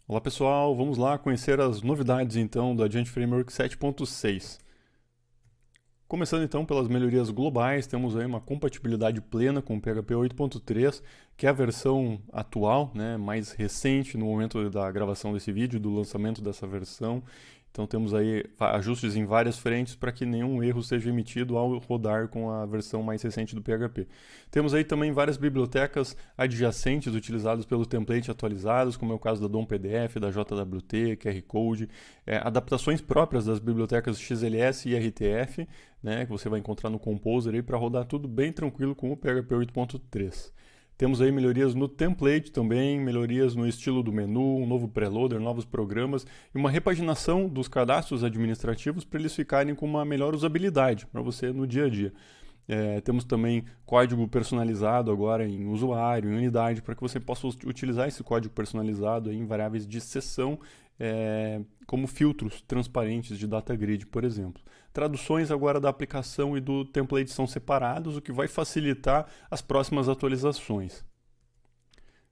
Olá pessoal, vamos lá conhecer as novidades então do Agent Framework 7.6. Começando então pelas melhorias globais, temos aí uma compatibilidade plena com o PHP 8.3, que é a versão atual, né, mais recente no momento da gravação desse vídeo, do lançamento dessa versão. Então temos aí ajustes em várias frentes para que nenhum erro seja emitido ao rodar com a versão mais recente do PHP. Temos aí também várias bibliotecas adjacentes utilizadas pelo template atualizados, como é o caso da DOM PDF, da JWT, QR Code, adaptações próprias das bibliotecas XLS e RTF, né, que você vai encontrar no Composer aí para rodar tudo bem tranquilo com o PHP 8.3. Temos aí melhorias no template também, melhorias no estilo do menu, um novo preloader, novos programas e uma repaginação dos cadastros administrativos para eles ficarem com uma melhor usabilidade para você no dia a dia. Temos também código personalizado agora em usuário, em unidade, para que você possa utilizar esse código personalizado em variáveis de seção, como filtros transparentes de data grid, por exemplo. Traduções agora da aplicação e do template são separados, o que vai facilitar as próximas atualizações.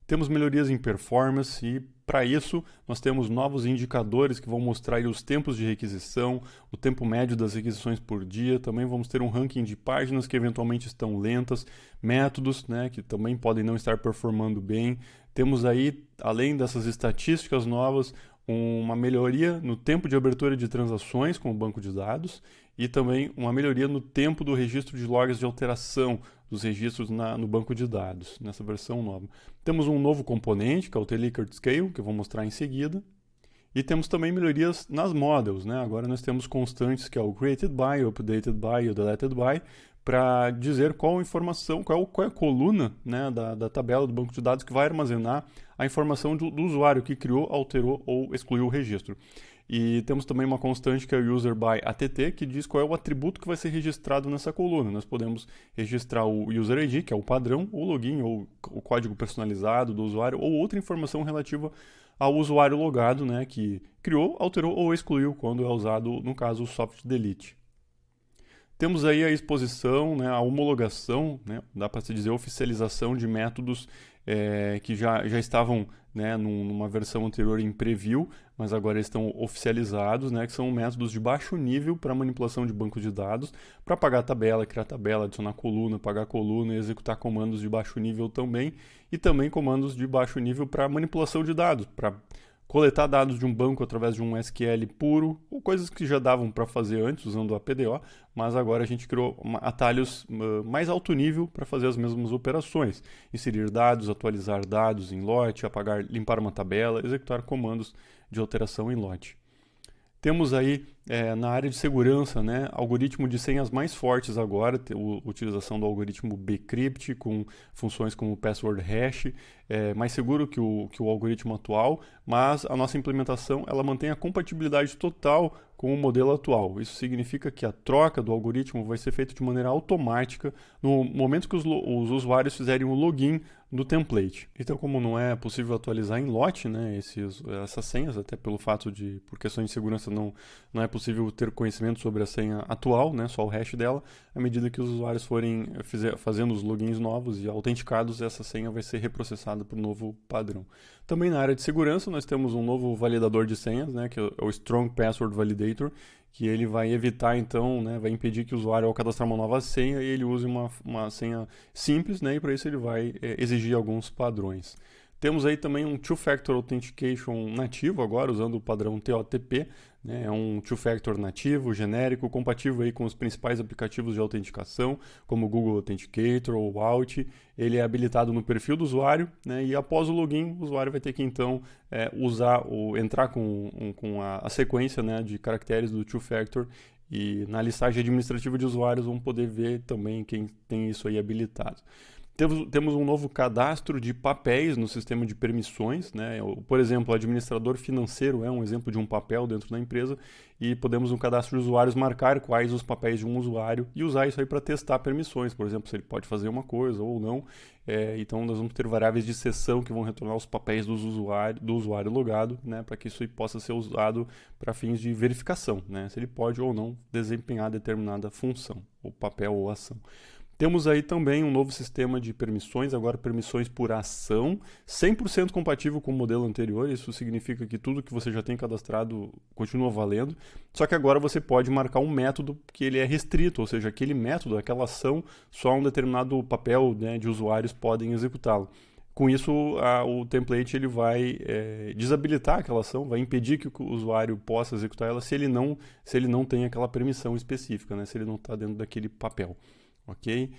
Temos melhorias em performance e, para isso, nós temos novos indicadores que vão mostrar os tempos de requisição, o tempo médio das requisições por dia. Também vamos ter um ranking de páginas que eventualmente estão lentas, métodos, né, que também podem não estar performando bem. Temos aí, além dessas estatísticas novas, uma melhoria no tempo de abertura de transações com o banco de dados e também uma melhoria no tempo do registro de logs de alteração dos registros no banco de dados, nessa versão nova. Temos um novo componente, que é o T-Likert Scale, que eu vou mostrar em seguida. E temos também melhorias nas models, né? Agora nós temos constantes, que é o Created By, o Updated By e o Deleted By, para dizer qual informação, qual é a coluna, né, da tabela do banco de dados que vai armazenar a informação do usuário que criou, alterou ou excluiu o registro. E temos também uma constante que é o UserByAtt, que diz qual é o atributo que vai ser registrado nessa coluna. Nós podemos registrar o UserID, que é o padrão, o login ou o código personalizado do usuário, ou outra informação relativa ao usuário logado, né, que criou, alterou ou excluiu quando é usado, no caso, o soft delete. Temos aí a exposição, né, a homologação, né, dá para se dizer oficialização de métodos que já estavam, né, numa versão anterior em preview, mas agora estão oficializados, né, que são métodos de baixo nível para manipulação de banco de dados, para apagar tabela, criar tabela, adicionar coluna, apagar coluna e executar comandos de baixo nível também, e também comandos de baixo nível para manipulação de dados, para coletar dados de um banco através de um SQL puro, ou coisas que já davam para fazer antes usando a PDO, mas agora a gente criou atalhos mais alto nível para fazer as mesmas operações. Inserir dados, atualizar dados em lote, apagar, limpar uma tabela, executar comandos de alteração em lote. Temos aí na área de segurança, né, algoritmo de senhas mais fortes agora, a utilização do algoritmo bcrypt com funções como password hash, mais seguro que o algoritmo atual, mas a nossa implementação ela mantém a compatibilidade total com o modelo atual. Isso significa que a troca do algoritmo vai ser feita de maneira automática no momento que os usuários fizerem o login do template. Então, como não é possível atualizar em lote, né, essas senhas, até pelo fato de, por questões de segurança, não é possível ter conhecimento sobre a senha atual, né, só o hash dela, à medida que os usuários forem fazendo os logins novos e autenticados, essa senha vai ser reprocessada para o novo padrão. Também na área de segurança, nós temos um novo validador de senhas, né, que é o Strong Password Validator, que ele vai evitar, então, né, vai impedir que o usuário, ao cadastrar uma nova senha, ele use uma senha simples, né, e para isso ele vai exigir alguns padrões. Temos aí também um Two-Factor Authentication nativo agora, usando o padrão TOTP, né? É um Two-Factor nativo, genérico, compatível aí com os principais aplicativos de autenticação, como o Google Authenticator ou o Vault. Ele é habilitado no perfil do usuário, né? E após o login, o usuário vai ter que então entrar com a sequência, né, de caracteres do Two-Factor, e na listagem administrativa de usuários vão poder ver também quem tem isso aí habilitado. Temos um novo cadastro de papéis no sistema de permissões, né? Por exemplo, o administrador financeiro é um exemplo de um papel dentro da empresa e podemos no cadastro de usuários marcar quais os papéis de um usuário e usar isso aí para testar permissões, por exemplo, se ele pode fazer uma coisa ou não. Então nós vamos ter variáveis de seção que vão retornar os papéis do usuário logado, né? Para que isso aí possa ser usado para fins de verificação, né? Se ele pode ou não desempenhar determinada função, ou papel ou ação. Temos aí também um novo sistema de permissões, agora permissões por ação, 100% compatível com o modelo anterior, isso significa que tudo que você já tem cadastrado continua valendo, só que agora você pode marcar um método que ele é restrito, ou seja, aquele método, aquela ação, só um determinado papel, né, de usuários podem executá-lo. Com isso, o template ele vai desabilitar aquela ação, vai impedir que o usuário possa executar ela se ele não tem aquela permissão específica, né, se ele não está dentro daquele papel. Ok?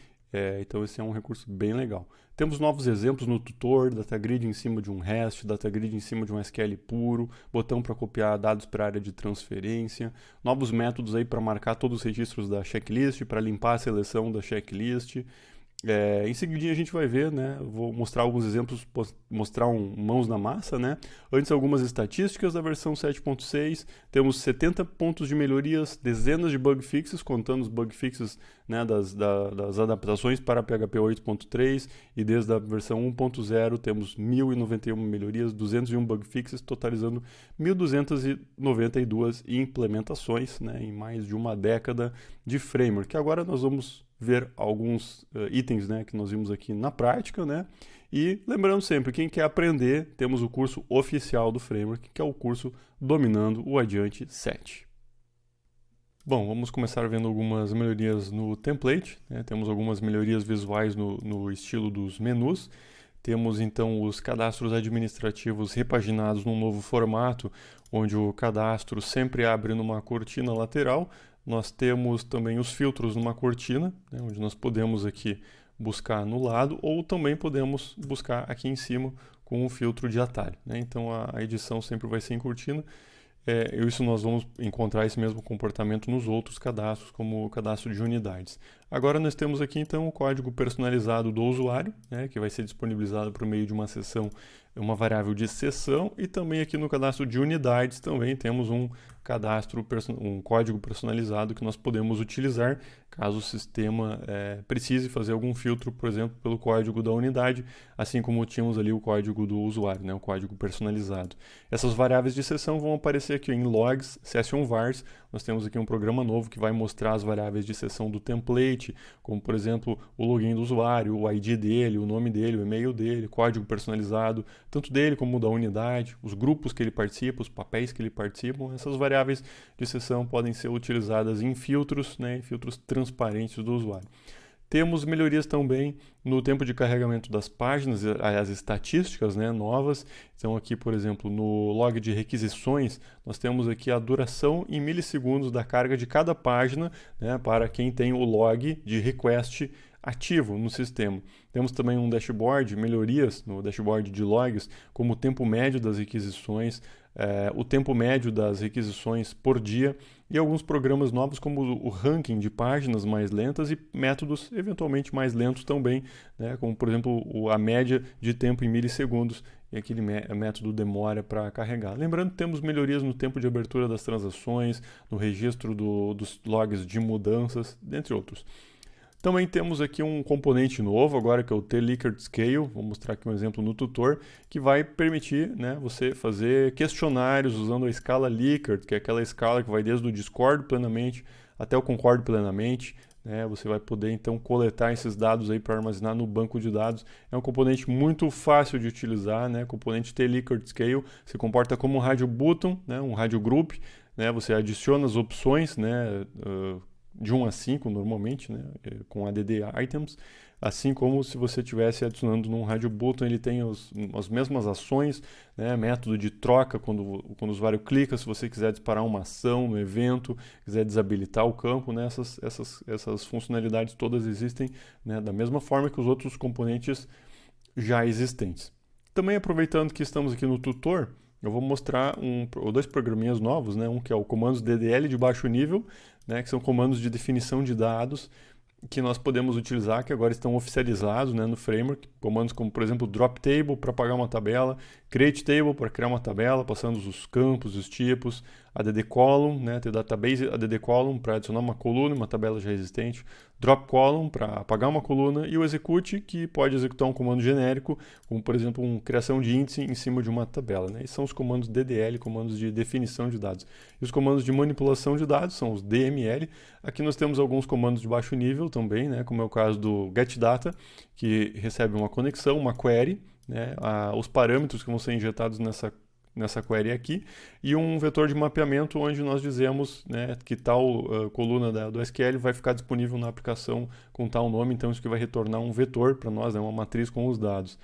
Então esse é um recurso bem legal. Temos novos exemplos no tutor, data grid em cima de um REST, data grid em cima de um SQL puro, botão para copiar dados para a área de transferência, novos métodos aí para marcar todos os registros da checklist, para limpar a seleção da checklist. Em seguida a gente vai ver, né? Vou mostrar alguns exemplos, mostrar mãos na massa, né? Antes algumas estatísticas da versão 7.6, temos 70 pontos de melhorias, dezenas de bug fixes, contando os bug fixes, né, das adaptações para PHP 8.3, e desde a versão 1.0 temos 1.091 melhorias, 201 bug fixes, totalizando 1.292 implementações, né, em mais de uma década de framework. Agora nós vamos ver alguns itens, né, que nós vimos aqui na prática, né? E lembrando sempre, quem quer aprender, temos o curso oficial do Framework, que é o curso Dominando o Adiante 7. Bom, vamos começar vendo algumas melhorias no template, né? Temos algumas melhorias visuais no estilo dos menus. Temos então os cadastros administrativos repaginados num novo formato, onde o cadastro sempre abre numa cortina lateral. Nós temos também os filtros numa cortina, né, onde nós podemos aqui buscar no lado, ou também podemos buscar aqui em cima com o filtro de atalho, né? Então a edição sempre vai ser em cortina. Isso nós vamos encontrar esse mesmo comportamento nos outros cadastros, como o cadastro de unidades. Agora nós temos aqui então o código personalizado do usuário, né, que vai ser disponibilizado por meio de uma seção, uma variável de seção, e também aqui no cadastro de unidades também temos um código personalizado que nós podemos utilizar caso o sistema precise fazer algum filtro, por exemplo, pelo código da unidade, assim como tínhamos ali o código do usuário, né, o código personalizado. Essas variáveis de seção vão aparecer aqui em logs, session vars. Nós temos aqui um programa novo que vai mostrar as variáveis de seção do template, como por exemplo o login do usuário, o ID dele, o nome dele, o e-mail dele, código personalizado, tanto dele como da unidade, os grupos que ele participa, os papéis que ele participa. Essas variáveis de seção podem ser utilizadas em filtros, né, em filtros transparentes do usuário. Temos melhorias também no tempo de carregamento das páginas, as estatísticas, né, novas. Então aqui, por exemplo, no log de requisições, nós temos aqui a duração em milissegundos da carga de cada página, né, para quem tem o log de request ativo no sistema. Temos também um dashboard, melhorias no dashboard de logs, como o tempo médio das requisições, o tempo médio das requisições por dia, e alguns programas novos como o ranking de páginas mais lentas e métodos eventualmente mais lentos também, né, como por exemplo a média de tempo em milissegundos, e aquele método demora para carregar. Lembrando que temos melhorias no tempo de abertura das transações, no registro dos logs de mudanças, dentre outros. Também temos aqui um componente novo agora, que é o T-Likert Scale. Vou mostrar aqui um exemplo no tutor, que vai permitir, né, você fazer questionários usando a escala Likert, que é aquela escala que vai desde o discordo plenamente até o concordo plenamente. Né? Você vai poder então coletar esses dados aí para armazenar no banco de dados. É um componente muito fácil de utilizar, né? Componente T-Likert Scale se comporta como um radio button, né, um radio group, né? Você adiciona as opções, né, de 1 a 5 normalmente, né, com add items, assim como se você estivesse adicionando num radio button. Ele tem as mesmas ações, né, método de troca quando o usuário clica, se você quiser disparar uma ação no evento, quiser desabilitar o campo, né, essas funcionalidades todas existem, né, da mesma forma que os outros componentes já existentes. Também aproveitando que estamos aqui no tutor, eu vou mostrar dois programinhas novos, né? Um que é o comandos DDL de baixo nível, né? Que são comandos de definição de dados que nós podemos utilizar, que agora estão oficializados, né, no framework. Comandos como, por exemplo, drop table para apagar uma tabela. Create Table para criar uma tabela, passando os campos, os tipos, add column, né, ter database add column para adicionar uma coluna, uma tabela já existente, drop column para apagar uma coluna e o execute que pode executar um comando genérico, como por exemplo uma criação de índice em cima de uma tabela, né? Esses são os comandos DDL, comandos de definição de dados. E os comandos de manipulação de dados são os DML. Aqui nós temos alguns comandos de baixo nível também, né, como é o caso do getData, que recebe uma conexão, uma query, né, os parâmetros que vão ser injetados nessa query aqui, e um vetor de mapeamento onde nós dizemos, né, que tal coluna do SQL vai ficar disponível na aplicação com tal nome, então isso que vai retornar um vetor para nós, né, uma matriz com os dados.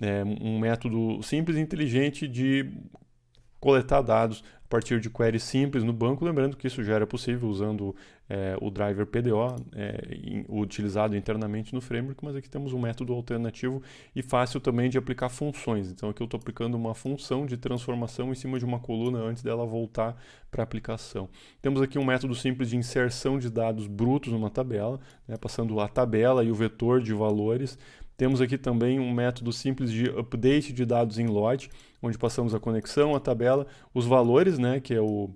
É um método simples e inteligente de coletar dados a partir de queries simples no banco, lembrando que isso já era possível usando o driver PDO utilizado internamente no framework, mas aqui temos um método alternativo e fácil também de aplicar funções. Então aqui eu estou aplicando uma função de transformação em cima de uma coluna antes dela voltar para a aplicação. Temos aqui um método simples de inserção de dados brutos numa tabela, né, passando a tabela e o vetor de valores. Temos aqui também um método simples de update de dados em lote, onde passamos a conexão, a tabela, os valores, né, que é o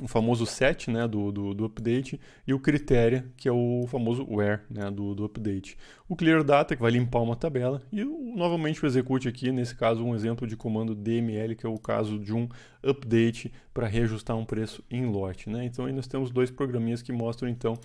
famoso set, né, do update, e o critério, que é o famoso where, né, do update. O clear data, que vai limpar uma tabela, e novamente o execute aqui, nesse caso um exemplo de comando DML, que é o caso de um update para reajustar um preço em lote, né? Então aí nós temos dois programinhas que mostram então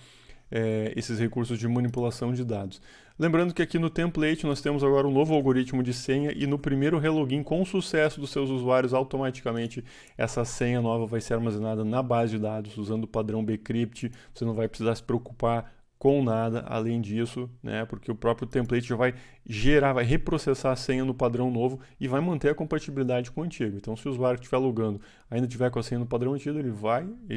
esses recursos de manipulação de dados. Lembrando que aqui no template nós temos agora um novo algoritmo de senha e no primeiro relogin com sucesso dos seus usuários, automaticamente essa senha nova vai ser armazenada na base de dados usando o padrão bcrypt. Você não vai precisar se preocupar com nada além disso, né? Porque o próprio template já vai gerar, vai reprocessar a senha no padrão novo e vai manter a compatibilidade com o antigo. Então, se o usuário que estiver logando ainda tiver com a senha no padrão antigo, ele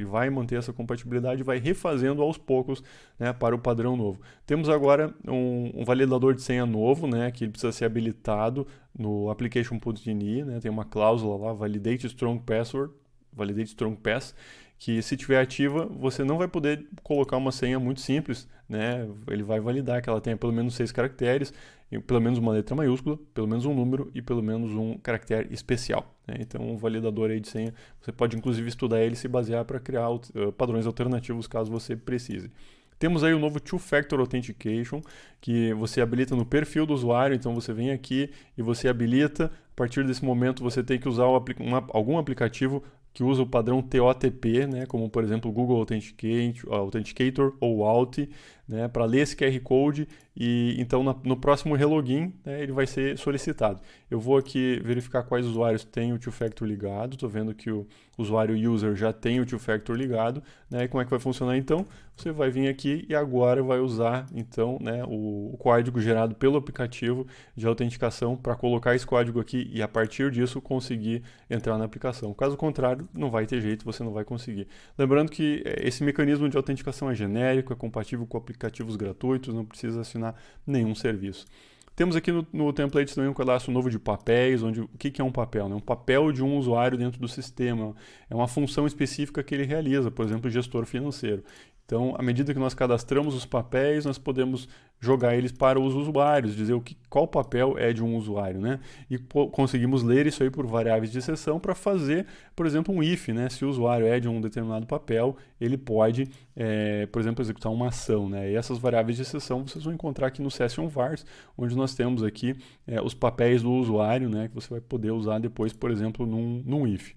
vai manter essa compatibilidade e vai refazendo aos poucos, né, para o padrão novo. Temos agora um validador de senha novo, né, que precisa ser habilitado no application.ini, né? Tem uma cláusula lá, validate strong password, validate strong pass, que se tiver ativa, você não vai poder colocar uma senha muito simples, né? Ele vai validar que ela tenha pelo menos 6 caracteres, pelo menos uma letra maiúscula, pelo menos um número e pelo menos um caractere especial, né? Então, um validador aí de senha, você pode inclusive estudar ele e se basear para criar padrões alternativos caso você precise. Temos aí o novo Two-Factor Authentication, que você habilita no perfil do usuário, então você vem aqui e você habilita. A partir desse momento você tem que usar algum aplicativo que usa o padrão TOTP, né, como por exemplo o Google Authenticator ou Auth, né, para ler esse QR Code e então no próximo relogin, né, ele vai ser solicitado. Eu vou aqui verificar quais usuários têm o Two-Factor ligado, estou vendo que o usuário user já tem o Two-Factor ligado, né, e como é que vai funcionar então? Você vai vir aqui e agora vai usar então, né, o código gerado pelo aplicativo de autenticação para colocar esse código aqui e a partir disso conseguir entrar na aplicação. Caso contrário, não vai ter jeito, você não vai conseguir. Lembrando que esse mecanismo de autenticação é genérico, é compatível com aplicativos gratuitos, não precisa assinar nenhum serviço. Temos aqui no template também um cadastro novo de papéis, onde o que é um papel? Né? Um papel de um usuário dentro do sistema, é uma função específica que ele realiza, por exemplo, gestor financeiro. Então, à medida que nós cadastramos os papéis, nós podemos jogar eles para os usuários, dizer qual papel é de um usuário, né? E conseguimos ler isso aí por variáveis de exceção para fazer, por exemplo, um if, né? Se o usuário é de um determinado papel, ele pode, por exemplo, executar uma ação, né? E essas variáveis de exceção vocês vão encontrar aqui no session vars, onde nós temos aqui os papéis do usuário, né? Que você vai poder usar depois, por exemplo, num if.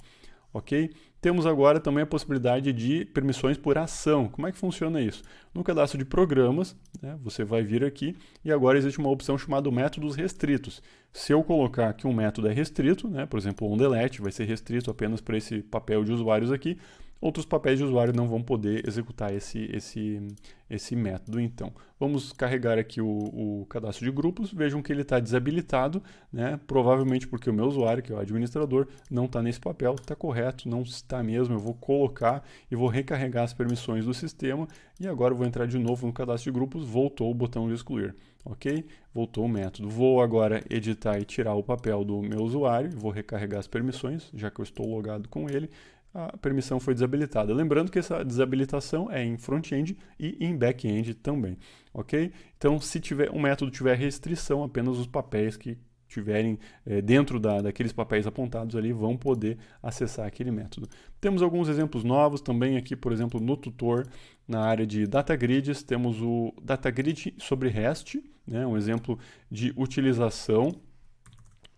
Ok? Temos agora também a possibilidade de permissões por ação. Como é que funciona isso? No cadastro de programas, né, você vai vir aqui e agora existe uma opção chamada métodos restritos. Se eu colocar que um método é restrito, né, por exemplo, o onDelete vai ser restrito apenas para esse papel de usuários aqui, outros papéis de usuário não vão poder executar esse método. Então, vamos carregar aqui o cadastro de grupos, vejam que ele está desabilitado, né? Provavelmente porque o meu usuário, que é o administrador, não está nesse papel, está correto, não está mesmo, eu vou colocar e vou recarregar as permissões do sistema e agora eu vou entrar de novo no cadastro de grupos, voltou o botão de excluir. Ok? Voltou o método. Vou agora editar e tirar o papel do meu usuário, vou recarregar as permissões, já que eu estou logado com ele, a permissão foi desabilitada. Lembrando que essa desabilitação é em front-end e em back-end também, ok? Então, se um método tiver restrição, apenas os papéis que tiverem dentro daqueles papéis apontados ali vão poder acessar aquele método. Temos alguns exemplos novos também aqui, por exemplo, no tutor, na área de Data Grids, temos o Data Grid sobre REST, né, um exemplo de utilização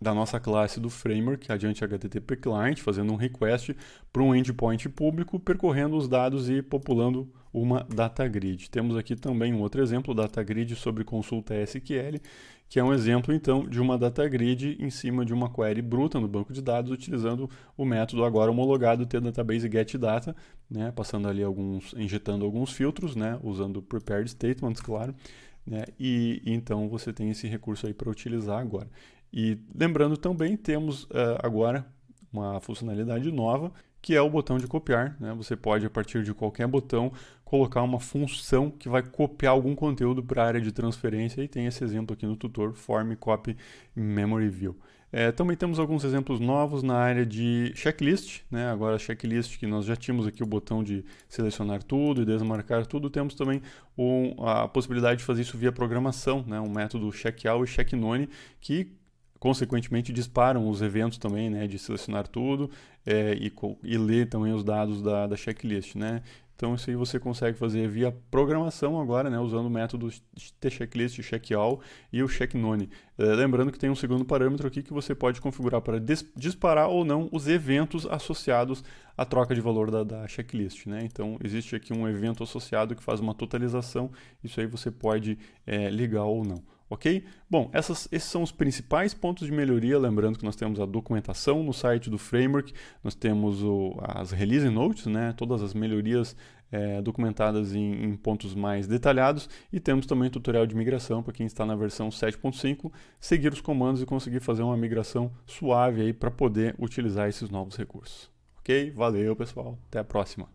da nossa classe do framework, adiante HTTP Client, fazendo um request para um endpoint público, percorrendo os dados e populando uma data grid. Temos aqui também um outro exemplo, data grid sobre consulta SQL, que é um exemplo então de uma data grid em cima de uma query bruta no banco de dados, utilizando o método agora homologado tDatabase getData, né, passando ali injetando alguns filtros, né, usando prepared statements, claro, né, e então você tem esse recurso aí para utilizar agora. E lembrando também, temos agora uma funcionalidade nova, que é o botão de copiar, né? Você pode, a partir de qualquer botão, colocar uma função que vai copiar algum conteúdo para a área de transferência, e tem esse exemplo aqui no tutor, Form Copy Memory View. Também temos alguns exemplos novos na área de checklist, né? Agora checklist, que nós já tínhamos aqui o botão de selecionar tudo e desmarcar tudo, temos também a possibilidade de fazer isso via programação, né? Um método checkall e checknone, que consequentemente disparam os eventos também, né, de selecionar tudo e ler também os dados da checklist, né. Então isso aí você consegue fazer via programação agora, né, usando o método tChecklist, checkall e o checknone. Lembrando que tem um segundo parâmetro aqui que você pode configurar para disparar ou não os eventos associados à troca de valor da checklist, né. Então existe aqui um evento associado que faz uma totalização, isso aí você pode ligar ou não. Ok? Bom, esses são os principais pontos de melhoria, lembrando que nós temos a documentação no site do framework, nós temos as release notes, né, todas as melhorias documentadas em pontos mais detalhados, e temos também tutorial de migração para quem está na versão 7.5, seguir os comandos e conseguir fazer uma migração suave aí para poder utilizar esses novos recursos. Ok? Valeu, pessoal. Até a próxima.